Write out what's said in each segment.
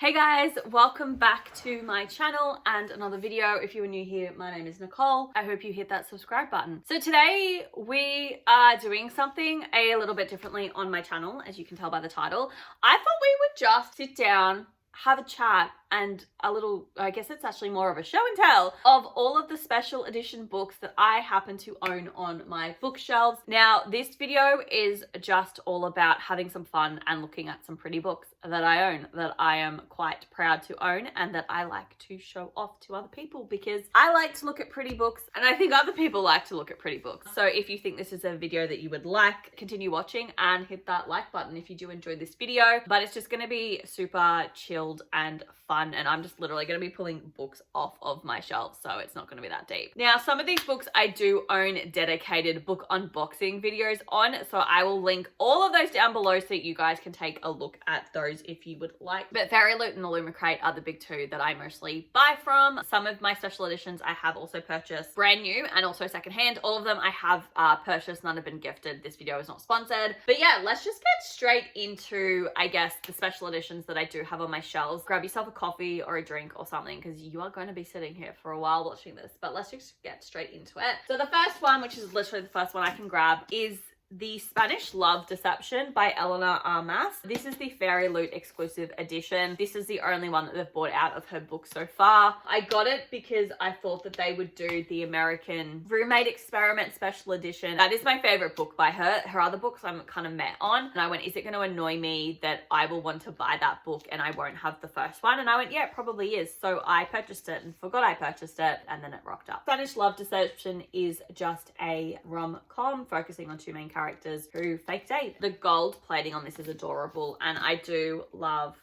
Hey guys, welcome back to my channel and another video. If you are new here, my name is Nicole. I hope you hit that subscribe button. So today we are doing something a little bit differently on my channel, as you can tell by the title. I thought we would just sit down, have a chat, and a little, I guess it's actually more of a show and tell of all of the special edition books that I happen to own on my bookshelves. Now, this video is just all about having some fun and looking at some pretty books that I own, that I am quite proud to own and that I like to show off to other people because I like to look at pretty books and I think other people like to look at pretty books. So if you think this is a video that you would like, continue watching and hit that like button if you do enjoy this video. But it's just going to be super chilled and fun, and I'm just literally going to be pulling books off of my shelves, so it's not going to be that deep. Now, some of these books I do own dedicated book unboxing videos on, so I will link all of those down below so that you guys can take a look at those if you would like. But Fairy Loot and Illumicrate are the big two that I mostly buy from. Some of my special editions I have also purchased brand new and also secondhand. All of them I have purchased, none have been gifted. This video is not sponsored. But yeah, let's just get straight into, I guess, the special editions that I do have on my shelves. Grab yourself a coffee or a drink or something because you are going to be sitting here for a while watching this, but let's just get straight into it. So the first one, which is literally the first one I can grab, is The Spanish Love Deception by Eleanor Armas. This is the Fairy Loot exclusive edition. This is the only one that they've bought out of her book so far. I got it because I thought that they would do the American Roommate Experiment special edition. That is my favorite book by her. Her other books I'm kind of met on. And I went, is it going to annoy me that I will want to buy that book and I won't have the first one? And I went, yeah, it probably is. So I purchased it and forgot I purchased it, and then it rocked up. Spanish Love Deception is just a rom-com focusing on two main characters who fake date. The gold plating on this is adorable, and I do love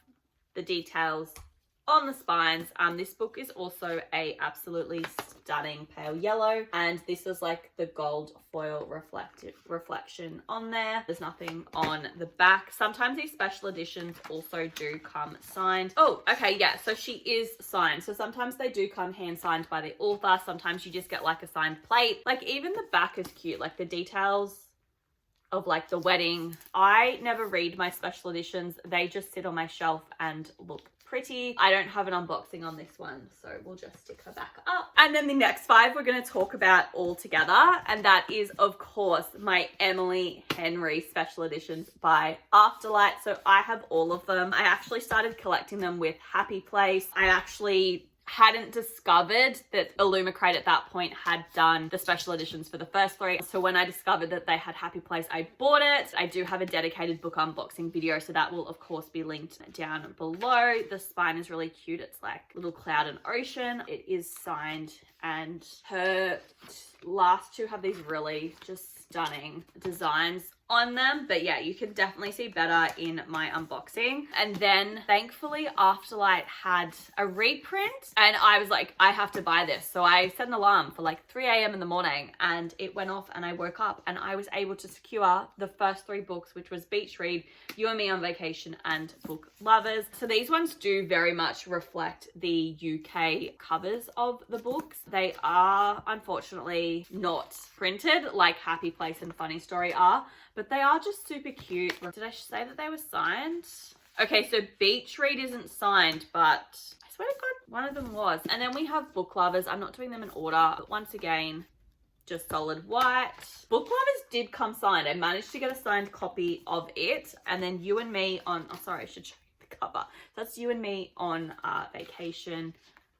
the details on the spines. This book is also a absolutely stunning pale yellow, and this is like the gold foil reflection on there. There's nothing on the back. Sometimes these special editions also do come signed. Oh, okay, yeah, so she is signed. So sometimes they do come hand signed by the author. Sometimes you just get like a signed plate. Like even the back is cute, like the details of like the wedding. I never read my special editions. They just sit on my shelf and look pretty. I don't have an unboxing on this one, so we'll just stick her back up. And then the next five we're going to talk about all together, and that is of course my Emily Henry special editions by Afterlight. So I have all of them. I actually started collecting them with Happy Place. I actually hadn't discovered that Illumicrate at that point had done the special editions for the first three. So when I discovered that they had Happy Place, I bought it. I do have a dedicated book unboxing video, so that will of course be linked down below. The spine is really cute. It's like little cloud and ocean. It is signed, and her last two have these really just stunning designs on them. But yeah, you can definitely see better in my unboxing. And then thankfully Afterlight had a reprint, and I was like, I have to buy this. So I set an alarm for like 3 a.m. in the morning, and it went off, and I woke up and I was able to secure the first three books, which was Beach Read, You and Me on Vacation, and Book Lovers. So these ones do very much reflect the UK covers of the books. They are unfortunately not printed like Happy Place and Funny Story are, but they are just super cute. Did I say that they were signed? Okay, so Beach Read isn't signed, but I swear to God, one of them was. And then we have Book Lovers. I'm not doing them in order, but once again, just solid white. Book Lovers did come signed. I managed to get a signed copy of it. And then You and Me on, oh sorry, I should show you the cover. So that's You and Me on Vacation.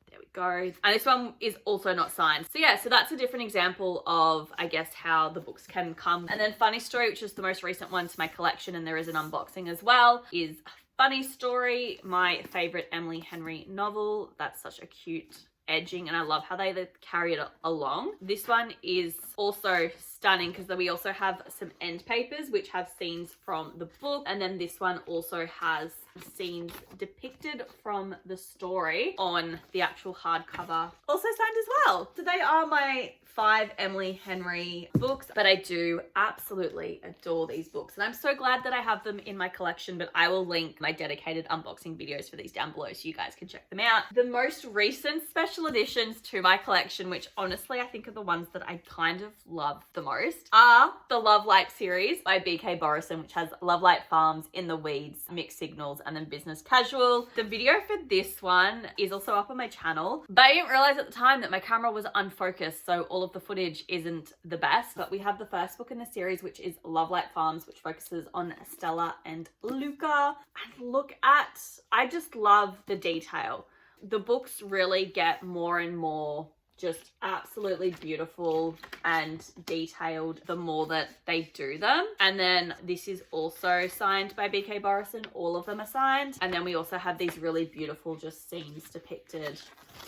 There we go. And this one is also not signed. So yeah, so that's a different example of, I guess, how the books can come. And then Funny Story, which is the most recent one to my collection, and there is an unboxing as well, is Funny Story, my favorite Emily Henry novel. That's such a cute edging, and I love how they carry it along. This one is also stunning because we also have some end papers which have scenes from the book, and then this one also has scenes depicted from the story on the actual hardcover, also signed as well. So they are my 5 Emily Henry books, but I do absolutely adore these books, and I'm so glad that I have them in my collection. But I will link my dedicated unboxing videos for these down below so you guys can check them out. The most recent special editions to my collection, which honestly I think are the ones that I kind of love the most are the Lovelight series by BK Borison, which has Lovelight Farms, In the Weeds, Mixed Signals, and then Business Casual. The video for this one is also up on my channel, but I didn't realize at the time that my camera was unfocused, so all of the footage isn't the best. But we have the first book in the series, which is Lovelight Farms, which focuses on Stella and Luca. And look at, I just love the detail. The books really get more and more just absolutely beautiful and detailed the more that they do them. And then this is also signed by BK Borison. All of them are signed. And then we also have these really beautiful just scenes depicted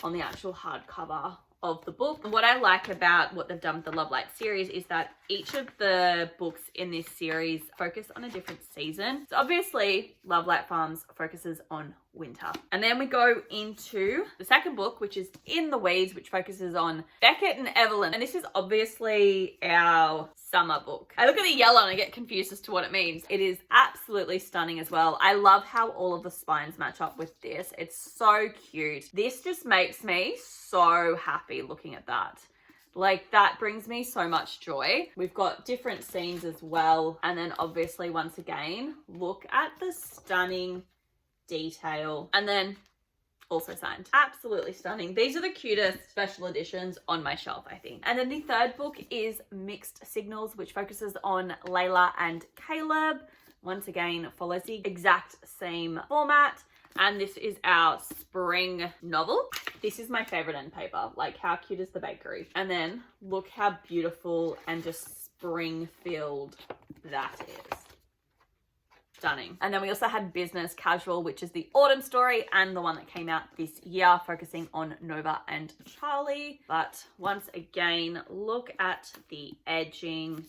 on the actual hardcover of the book. And what I like about what they've done with the Lovelight series is that each of the books in this series focus on a different season. So obviously Lovelight Farms focuses on winter. And then we go into the second book, which is In the Weeds, which focuses on Beckett and Evelyn. And this is obviously our summer book. I look at the yellow and I get confused as to what it means. It is absolutely stunning as well. I love how all of the spines match up with this. It's so cute. This just makes me so happy looking at that. Like, that brings me so much joy. We've got different scenes as well. And then obviously, once again, look at the stunning detail. And then also signed. Absolutely stunning. These are the cutest special editions on my shelf, I think. And then the third book is Mixed Signals, which focuses on Layla and Caleb. Once again, follows the exact same format. And this is our spring novel. This is my favorite end paper. Like, how cute is the bakery? And then look how beautiful and just spring-filled that is. Stunning. And then we also had Business Casual, which is the autumn story and the one that came out this year, focusing on Nova and Charlie. But once again, look at the edging.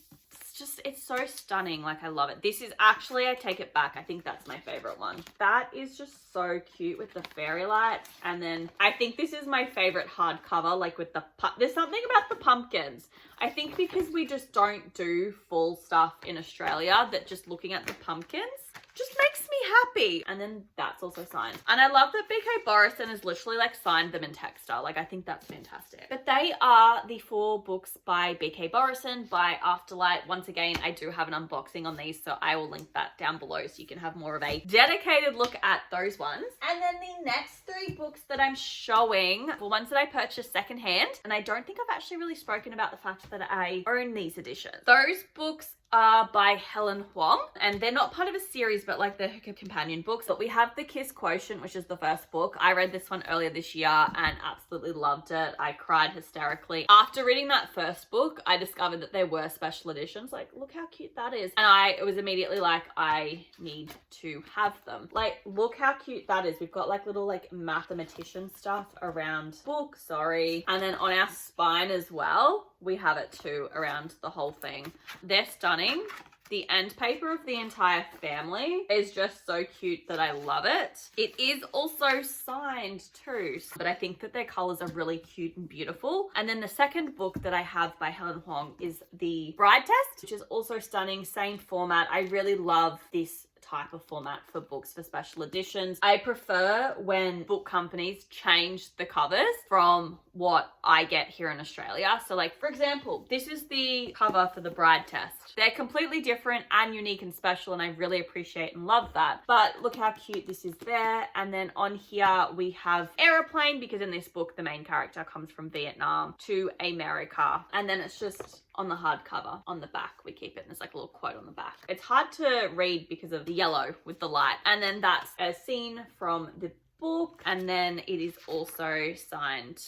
It's so stunning. Like, I love it. This is actually, I take it back, I think that's my favorite one. That is just so cute with the fairy lights. And then I think this is my favorite hardcover, like with the there's something about the pumpkins. I think because we just don't do fall stuff in Australia, that just looking at the pumpkins just makes me happy. And then that's also signed. And I love that BK Borison has literally like signed them in textile. Like, I think that's fantastic. But they are the 4 books by BK Borison by Afterlight. Once again, I do have an unboxing on these, so I will link that down below so you can have more of a dedicated look at those ones. And then the next 3 books that I'm showing were ones that I purchased secondhand. And I don't think I've actually really spoken about the fact that I own these editions. Those books are by Helen Huang, and they're not part of a series, but like they're her companion books. But we have The Kiss Quotient, which is the first book. I read this one earlier this year and absolutely loved it. I cried hysterically. After reading that first book, I discovered that there were special editions. Like, look how cute that is. And it was immediately like, I need to have them. Like, look how cute that is. We've got like little like mathematician stuff around book, sorry. And then on our spine as well, we have it too around the whole thing. They're stunning. The end paper of the entire family is just so cute that I love it. It is also signed too, but I think that their colors are really cute and beautiful. And then the second book that I have by Helen Huang is The Bride Test, which is also stunning, same format. I really love this type of format for books for special editions. I prefer when book companies change the covers from what I get here in Australia. So like, for example, this is the cover for The Bride Test. They're completely different and unique and special, and I really appreciate and love that. But look how cute this is there. And then on here we have aeroplane, because in this book the main character comes from Vietnam to America. And then it's just on the hardcover, on the back, we keep it, and there's like a little quote on the back. It's hard to read because of the yellow with the light. And then that's a scene from the book, and then it is also signed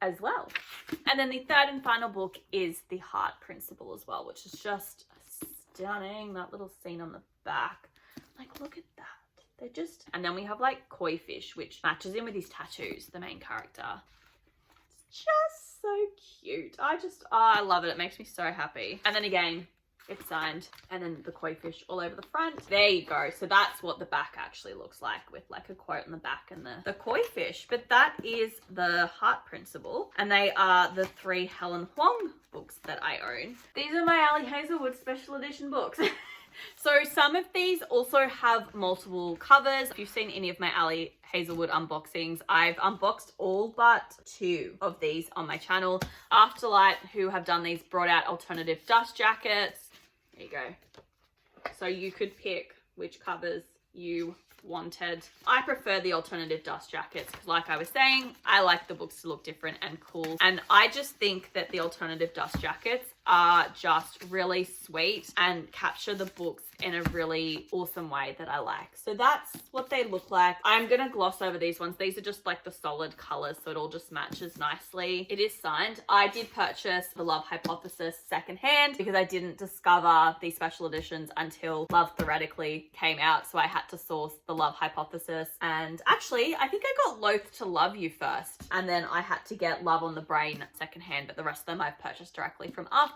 as well. And then the third and final book is The Heart Principle as well, which is just stunning. That little scene on the back, like, look at that. They're just, and then we have like koi fish, which matches in with his tattoos, the main character. It's just so cute. I love it. It makes me so happy. And then again, it's signed, and then the koi fish all over the front. There you go. So that's what the back actually looks like, with like a quote on the back and the koi fish. But that is The Heart Principle, and they are the 3 Helen Huang books that I own. These are my Ali Hazelwood special edition books. So some of these also have multiple covers. If you've seen any of my Ali Hazelwood unboxings, I've unboxed all but 2 of these on my channel. Afterlight, who have done these, brought out alternative dust jackets. There you go. So you could pick which covers you wanted. I prefer the alternative dust jackets because, like I was saying, I like the books to look different and cool. And I just think that the alternative dust jackets are just really sweet and capture the books in a really awesome way that I like. So that's what they look like. I'm gonna gloss over these ones. These are just like the solid colors, so it all just matches nicely. It is signed. I did purchase the Love Hypothesis secondhand because I didn't discover these special editions until Love Theoretically came out, so I had to source the Love Hypothesis. And actually, I think I got Loathe to Love You first, and then I had to get Love on the Brain secondhand, but the rest of them I've purchased directly from Afterlight.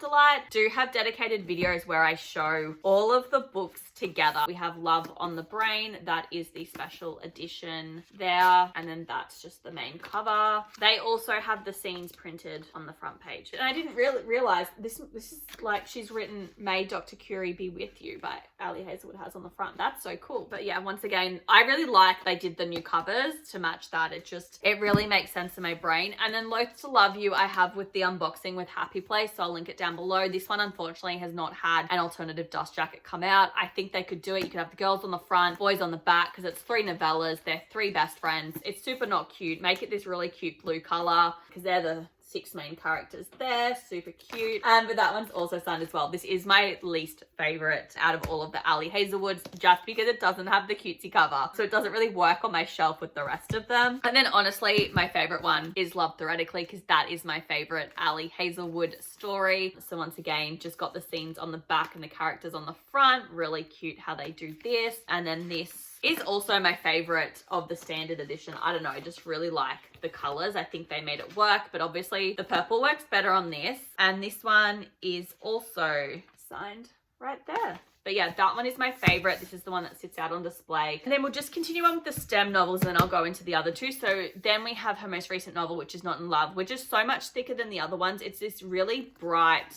Do have dedicated videos where I show all of the books together. We have Love on the Brain, that is the special edition there, and then that's just the main cover. They also have the scenes printed on the front page, and I didn't really realize this is like she's written "May Dr. Curie be with you" by Ali Hazelwood has on the front. That's so cool. But yeah, once again, I really like they did the new covers to match that. It really makes sense in my brain. And then Loathe to Love You I have with the unboxing with Happy Place, so I'll link it down below. This one unfortunately has not had an alternative dust jacket come out. I think they could do it. You could have the girls on the front, boys on the back, because it's 3 novellas. They're 3 best friends. It's super not cute. Make it this really cute blue color because they're the 6 main characters there. Super cute. But that one's also signed as well. This is my least favorite out of all of the Ali Hazelwoods just because it doesn't have the cutesy cover. So it doesn't really work on my shelf with the rest of them. And then honestly, my favorite one is Love Theoretically because that is my favorite Ali Hazelwood story. So once again, just got the scenes on the back and the characters on the front. Really cute how they do this. And then this is also my favorite of the standard edition. I don't know, I just really like the colors. I think they made it work, but obviously the purple works better on this. And this one is also signed right there. But yeah, that one is my favorite. This is the one that sits out on display. And then we'll just continue on with the STEM novels and then I'll go into the other 2. So then we have her most recent novel, which is Not in Love, which is so much thicker than the other ones. It's this really bright,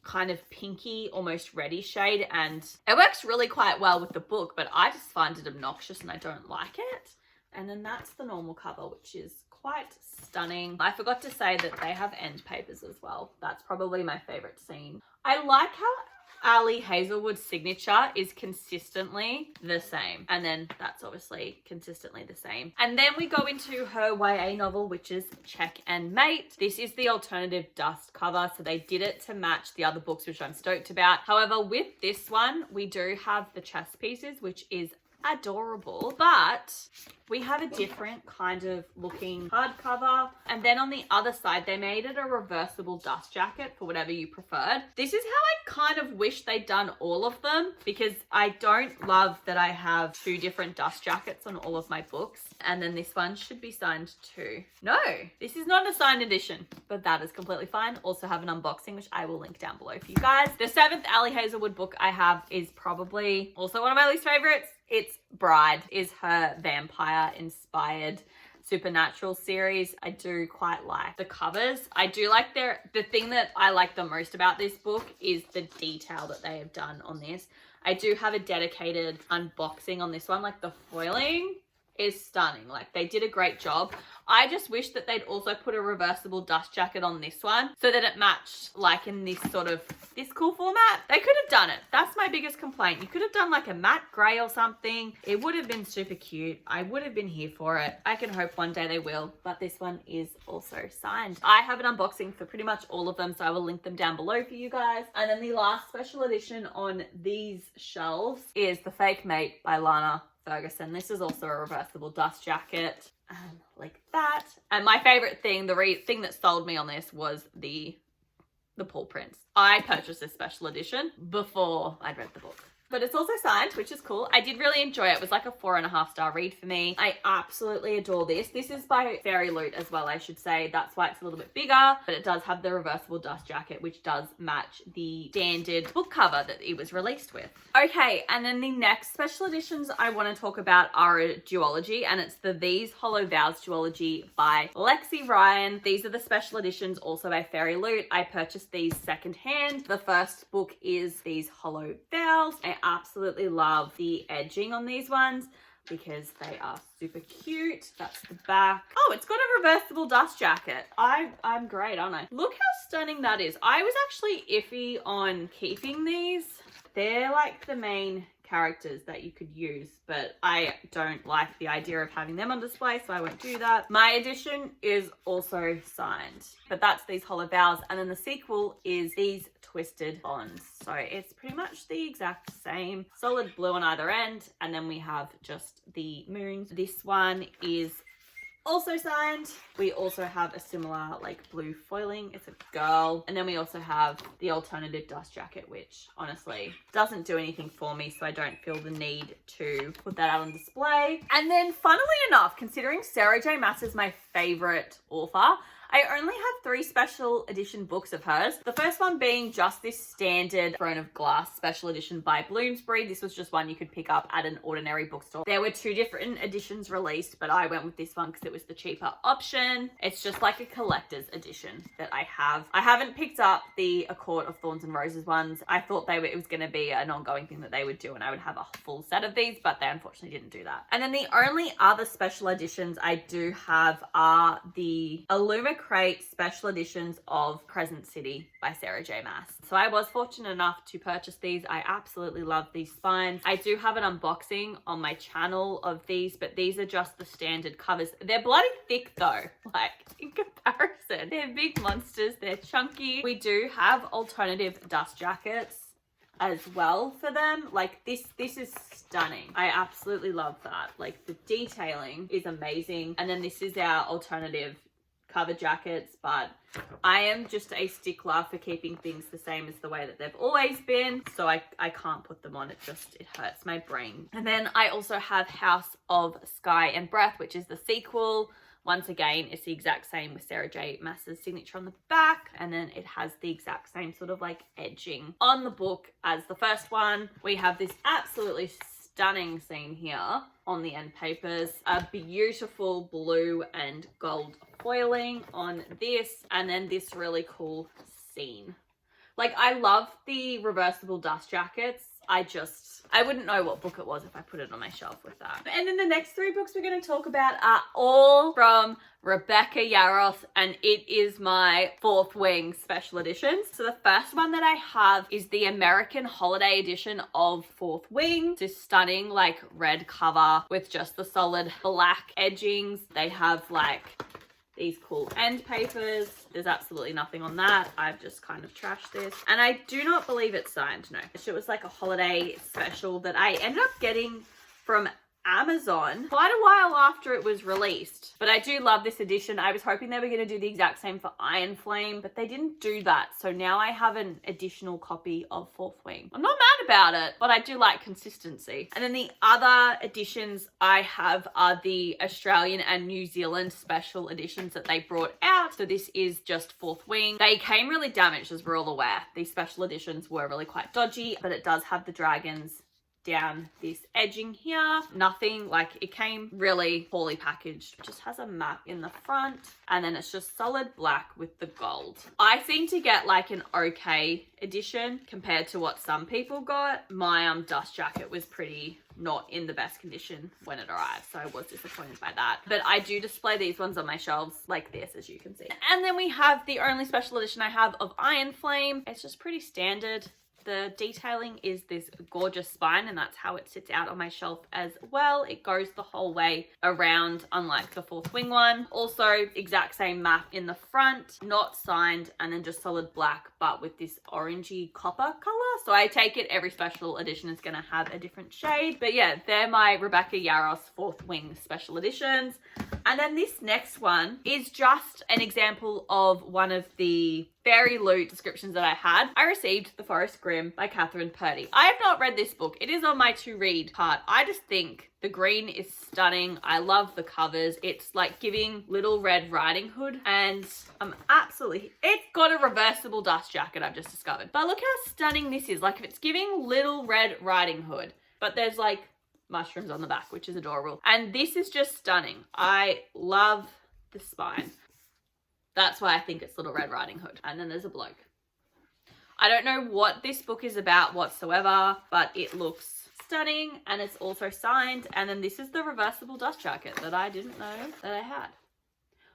kind of pinky, almost reddy shade, and it works really quite well with the book, but I just find it obnoxious and I don't like it. And then that's the normal cover, which is quite stunning. I forgot to say that they have end papers as well. That's probably my favorite scene. I like how Ali Hazelwood's signature is consistently the same, and then that's obviously consistently the same. And then we go into her YA novel, which is Check and Mate. This is the alternative dust cover, so they did it to match the other books, which I'm stoked about. However, with this one, we do have the chess pieces, which is adorable, but we have a different kind of looking hardcover. And then on the other side, they made it a reversible dust jacket for whatever you preferred. This is how I kind of wish they'd done all of them, because I don't love that I have 2 different dust jackets on all of my books. And then this one should be signed too. No, this is not a signed edition, but that is completely fine. Also have an unboxing, which I will link down below for you guys. The 7th Ali Hazelwood book I have is probably also one of my least favorites. It's Bride, is her vampire inspired supernatural series. I do quite like the covers. I do like the thing that I like the most about this book is the detail that they have done on this. I do have a dedicated unboxing on this one. Like the foiling is stunning. Like they did a great job. I just wish that they'd also put a reversible dust jacket on this one so that it matched like in this sort of this cool format. They could have done it. That's my biggest complaint. You could have done like a matte gray or something. It would have been super cute. I would have been here for it. I can hope one day they will, but this one is also signed. I have an unboxing for pretty much all of them, so I will link them down below for you guys. And then the last special edition on these shelves is The Fake Mate by Lana Ferguson. This is also a reversible dust jacket. Like that. And my favorite thing, the thing that sold me on this was the paw prints. I purchased this special edition before I'd read the book. but it's also signed, which is cool. I did really enjoy it. It was like a 4.5-star read for me. I absolutely adore this. This is by Fairy Loot as well, I should say. That's why it's a little bit bigger, but it does have the reversible dust jacket, which does match the standard book cover that it was released with. Okay, and then the next special editions I want to talk about are a duology, and it's the These Hollow Vows duology by Lexi Ryan. These are the special editions also by Fairy Loot. I purchased these secondhand. The first book is These Hollow Vows. I absolutely love the edging on these ones because they are super cute. That's the back. Oh, it's got a reversible dust jacket. I'm great, aren't I? Look how stunning that is. I was actually iffy on keeping these. They're like the main characters that you could use, but I don't like the idea of having them on display, so I won't do that. My edition is also signed, but that's These Hollow Vows, and then the sequel is These Twisted Bonds. So it's pretty much the exact same, solid blue on either end, and then we have just the moons. This one is also signed. We also have a similar like blue foiling. It's a girl. And then we also have the alternative dust jacket, which honestly doesn't do anything for me, so I don't feel the need to put that out on display. And then funnily enough, considering Sarah J Maas is my favorite author, I only have 3 special edition books of hers. The first one being just this standard Throne of Glass special edition by Bloomsbury. This was just one you could pick up at an ordinary bookstore. There were 2 different editions released, but I went with this one because it was the cheaper option. It's just like a collector's edition that I have. I haven't picked up the A Court of Thorns and Roses ones. I thought it was going to be an ongoing thing that they would do and I would have a full set of these, but they unfortunately didn't do that. And then the only other special editions I do have are the Illumicrate special editions of Crescent City by Sarah J Maas. So I was fortunate enough to purchase these. I absolutely love these spines. I do have an unboxing on my channel of these, but these are just the standard covers. They're bloody thick though, like in comparison. They're big monsters, they're chunky. We do have alternative dust jackets as well for them. Like this is stunning. I absolutely love that. Like the detailing is amazing. And then this is our alternative cover jackets, but I am just a stickler for keeping things the same as the way that they've always been, so I can't put them on. It hurts my brain. And then I also have House of Sky and Breath, which is the sequel. Once again, it's the exact same with Sarah J Maas's signature on the back, and then it has the exact same sort of like edging on the book as the first one. We have this absolutely stunning scene here on the end papers, a beautiful blue and gold foiling on this, and then this really cool scene. Like, I love the reversible dust jackets. I wouldn't know what book it was if I put it on my shelf with that. And then the next 3 books we're going to talk about are all from Rebecca Yarros, and it is my Fourth Wing special editions. So the first one that I have is the American Holiday edition of Fourth Wing. This stunning like red cover with just the solid black edgings. They have like these cool end papers. There's absolutely nothing on that. I've just kind of trashed this. And I do not believe it's signed, no. It was like a holiday special that I ended up getting from Amazon quite a while after it was released. But I do love this edition. I was hoping they were going to do the exact same for Iron Flame, but they didn't do that. So now I have an additional copy of Fourth Wing. I'm not mad about it, but I do like consistency. And then the other editions I have are the Australian and New Zealand special editions that they brought out. So this is just Fourth Wing. They came really damaged, as we're all aware. These special editions were really quite dodgy, but it does have the dragons down this edging here. Nothing, like, it came really poorly packaged. It just has a map in the front, and then it's just solid black with the gold. I seem to get like an okay edition compared to what some people got. My dust jacket was pretty not in the best condition when it arrived, so I was disappointed by that. But I do display these ones on my shelves like this, as you can see. And then we have the only special edition I have of Iron Flame. It's just pretty standard. The detailing is this gorgeous spine, and that's how it sits out on my shelf as well. It goes the whole way around, unlike the Fourth Wing one. Also, exact same map in the front, not signed, and then just solid black, but with this orangey copper color. So I take it every special edition is going to have a different shade. But yeah, they're my Rebecca Yarros Fourth Wing special editions. And then this next one is just an example of one of the Fairy Loot descriptions that I had, I received The Forest Grimm by Catherine Purdy. I have not read this book. It is on my to read part. I just think the green is stunning. I love the covers. It's like giving Little Red Riding Hood, and it's got a reversible dust jacket, I've just discovered. But look how stunning this is. Like, if it's giving Little Red Riding Hood, but there's like mushrooms on the back, which is adorable. And this is just stunning. I love the spine. That's why I think it's Little Red Riding Hood. And then there's a bloke. I don't know what this book is about whatsoever, but it looks stunning, and it's also signed. And then this is the reversible dust jacket that I didn't know that I had.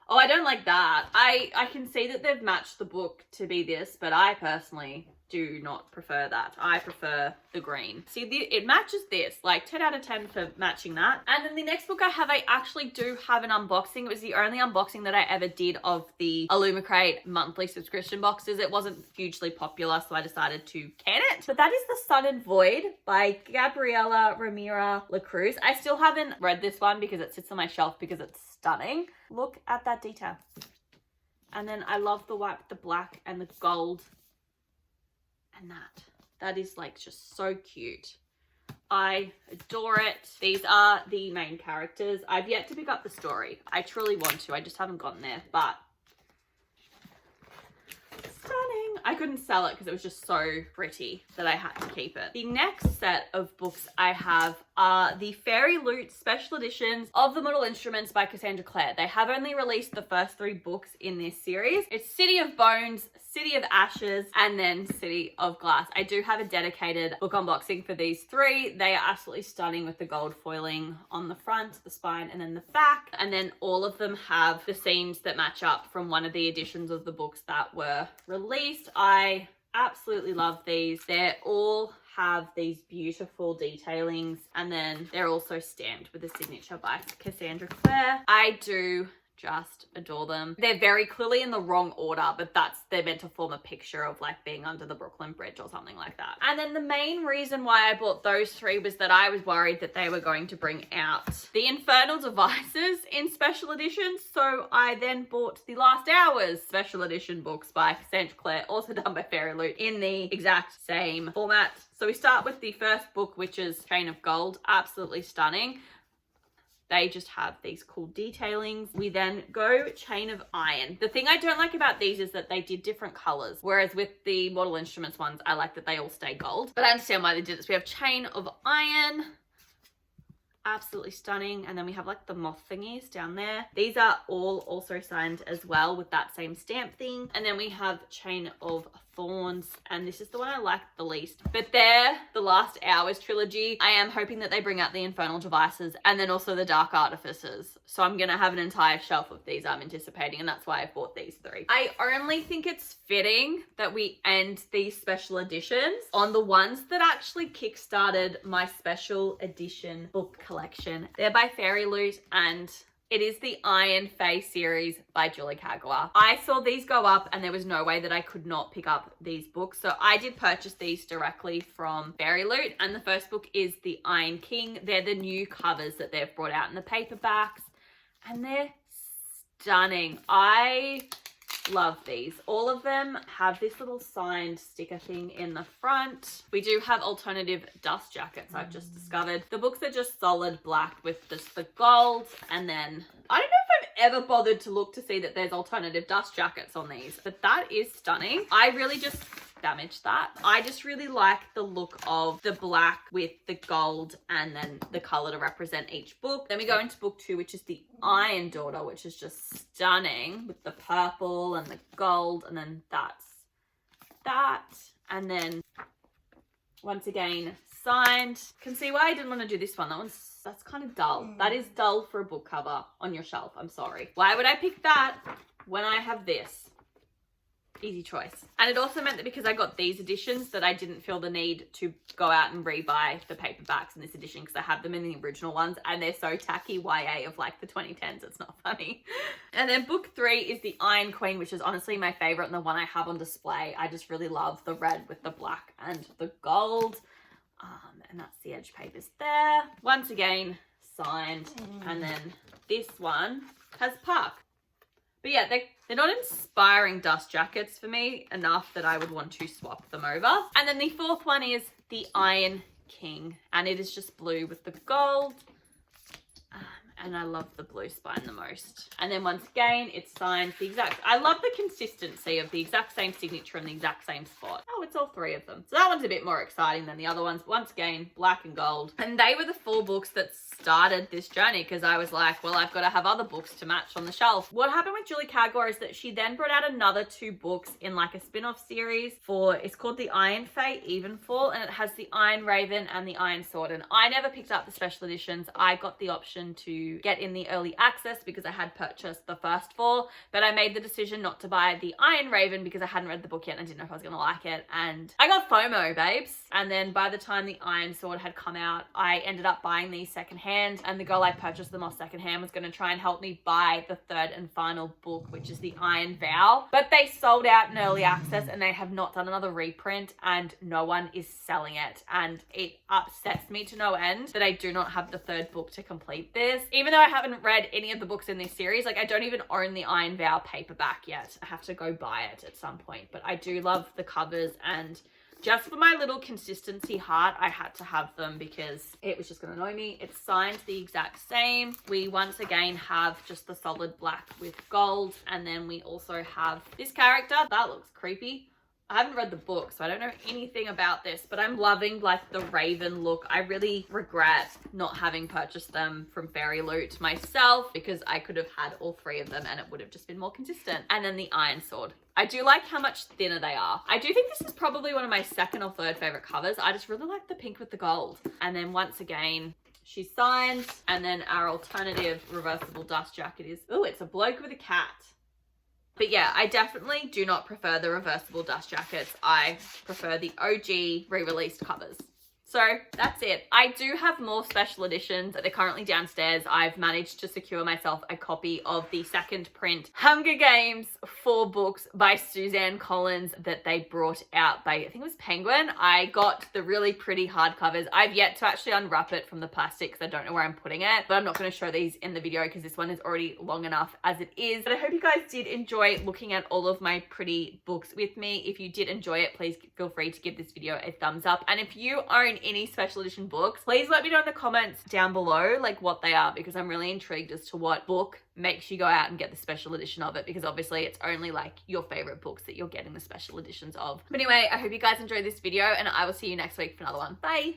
Oh, I don't like that. I can see that they've matched the book to be this, but I personally do not prefer that. I prefer the green. See, it matches this, like 10 out of 10 for matching that. And then the next book I have, I actually do have an unboxing. It was the only unboxing that I ever did of the Illumicrate monthly subscription boxes. It wasn't hugely popular, so I decided to can it. But that is The Sun and Void by Gabriela Ramira Lacruz. I still haven't read this one because it sits on my shelf because it's stunning. Look at that detail. And then I love the white, the black, and the gold. And that is like just so cute. I adore it. These are the main characters. I've yet to pick up the story. I truly want to. I just haven't gotten there, but stunning. I couldn't sell it because it was just so pretty that I had to keep it. The next set of books I have are the Fairy Loot special editions of the Mortal Instruments by Cassandra Clare. They have only released the first 3 books in this series. It's City of Bones, City of Ashes, and then City of Glass. I do have a dedicated book unboxing for these 3. They are absolutely stunning with the gold foiling on the front, the spine, and then the back. And then all of them have the seams that match up from one of the editions of the books that were released. I absolutely love these. They all have these beautiful detailings, and then they're also stamped with a signature by Cassandra Clare. I do just adore them. They're very clearly in the wrong order, but they're meant to form a picture of like being under the Brooklyn Bridge or something like that. And then the main reason why I bought those 3 was that I was worried that they were going to bring out the Infernal Devices in special editions. So I then bought the Last Hours special edition books by Cassandra Clare, also done by Fairy Loot, in the exact same format. So we start with the first book, which is Chain of Gold. Absolutely stunning. They just have these cool detailings. We then go Chain of Iron. The thing I don't like about these is that they did different colors, whereas with the Mortal Instruments ones, I like that they all stay gold. But I understand why they did this. We have Chain of Iron. Absolutely stunning. And then we have like the moth thingies down there. These are all also signed as well with that same stamp thing. And then we have Chain of Thorns, and this is the one I like the least. But they're the Last Hours trilogy. I am hoping that they bring out the Infernal Devices and then also the Dark Artificers. So I'm gonna have an entire shelf of these I'm anticipating, and that's why I bought these 3. I only think it's fitting that we end these special editions on the ones that actually kickstarted my special edition book collection. They're by Fairy Loot, and it is the Iron Fae series by Julie Kagawa. I saw these go up and there was no way that I could not pick up these books. So I did purchase these directly from Fairy Loot. And the first book is The Iron King. They're the new covers that they've brought out in the paperbacks. And they're stunning. I love these. All of them have this little signed sticker thing in the front. We do have alternative dust jackets, I've just discovered. The books are just solid black with just the gold, and then I don't know if I've ever bothered to look to see that there's alternative dust jackets on these, but that is stunning. I really just damaged that. I just really like the look of the black with the gold and then the color to represent each book. Then we go into book 2, which is the Iron Daughter, which is just stunning with the purple and the gold, and then that's that. And then once again signed. Can see why I didn't want to do this one. That's kind of dull. That is dull for a book cover on your shelf. I'm sorry. Why would I pick that when I have this? Easy choice. And it also meant that because I got these editions that I didn't feel the need to go out and rebuy the paperbacks in this edition, because I have them in the original ones and they're so tacky YA of like the 2010s. It's not funny. And then book 3 is the Iron Queen, which is honestly my favorite and the one I have on display. I just really love the red with the black and the gold. And that's the edge papers there. Once again, signed. And then this one has Puck. But yeah, they're not inspiring dust jackets for me enough that I would want to swap them over. And then the fourth one is the Iron King, and it is just blue with the gold. And I love the blue spine the most. And then once again, it's signed the exact, I love the consistency of the exact same signature in the exact same spot. Oh, it's all three of them. So that one's a bit more exciting than the other ones. Once again, black and gold. And they were the 4 books that started this journey, because I was like, well, I've got to have other books to match on the shelf. What happened with Julie Cadgor is that she then brought out another 2 books in like a spin-off series for, it's called the Iron Fate Evenfall, and it has the Iron Raven and the Iron Sword. And I never picked up the special editions. I got the option to get in the early access because I had purchased the first 4, but I made the decision not to buy the Iron Raven because I hadn't read the book yet and I didn't know if I was gonna like it, and I got FOMO, babes. And then by the time the Iron Sword had come out, I ended up buying these secondhand, and the girl I purchased them off secondhand was going to try and help me buy the 3rd and final book, which is the Iron Vow, but they sold out in early access and they have not done another reprint, and no one is selling it, and it upsets me to no end that I do not have the 3rd book to complete this, even though I haven't read any of the books in this series. Like, I don't even own the Iron Vow paperback yet. I have to go buy it at some point, but I do love the covers, and just for my little consistency heart, I had to have them because it was just going to annoy me. It's signed the exact same. We once again have just the solid black with gold, and then we also have this character. That looks creepy. I haven't read the book, so I don't know anything about this, but I'm loving like the Raven look. I really regret not having purchased them from Fairy Loot myself, because I could have had all 3 of them and it would have just been more consistent. And then the Iron Sword. I do like how much thinner they are. I do think this is probably one of my 2nd or 3rd favorite covers. I just really like the pink with the gold. And then once again, she's signed. And then our alternative reversible dust jacket is, oh, it's a bloke with a cat. But yeah, I definitely do not prefer the reversible dust jackets. I prefer the OG re-released covers. So that's it. I do have more special editions. They're currently downstairs. I've managed to secure myself a copy of the 2nd print Hunger Games 4 books by Suzanne Collins that they brought out by, I think it was Penguin. I got the really pretty hardcovers. I've yet to actually unwrap it from the plastic because I don't know where I'm putting it, but I'm not going to show these in the video because this one is already long enough as it is. But I hope you guys did enjoy looking at all of my pretty books with me. If you did enjoy it, please feel free to give this video a thumbs up. And if you own any special edition books, please let me know in the comments down below like what they are, because I'm really intrigued as to what book makes you go out and get the special edition of it, because obviously it's only like your favorite books that you're getting the special editions of. But anyway, I hope you guys enjoyed this video, and I will see you next week for another one. Bye.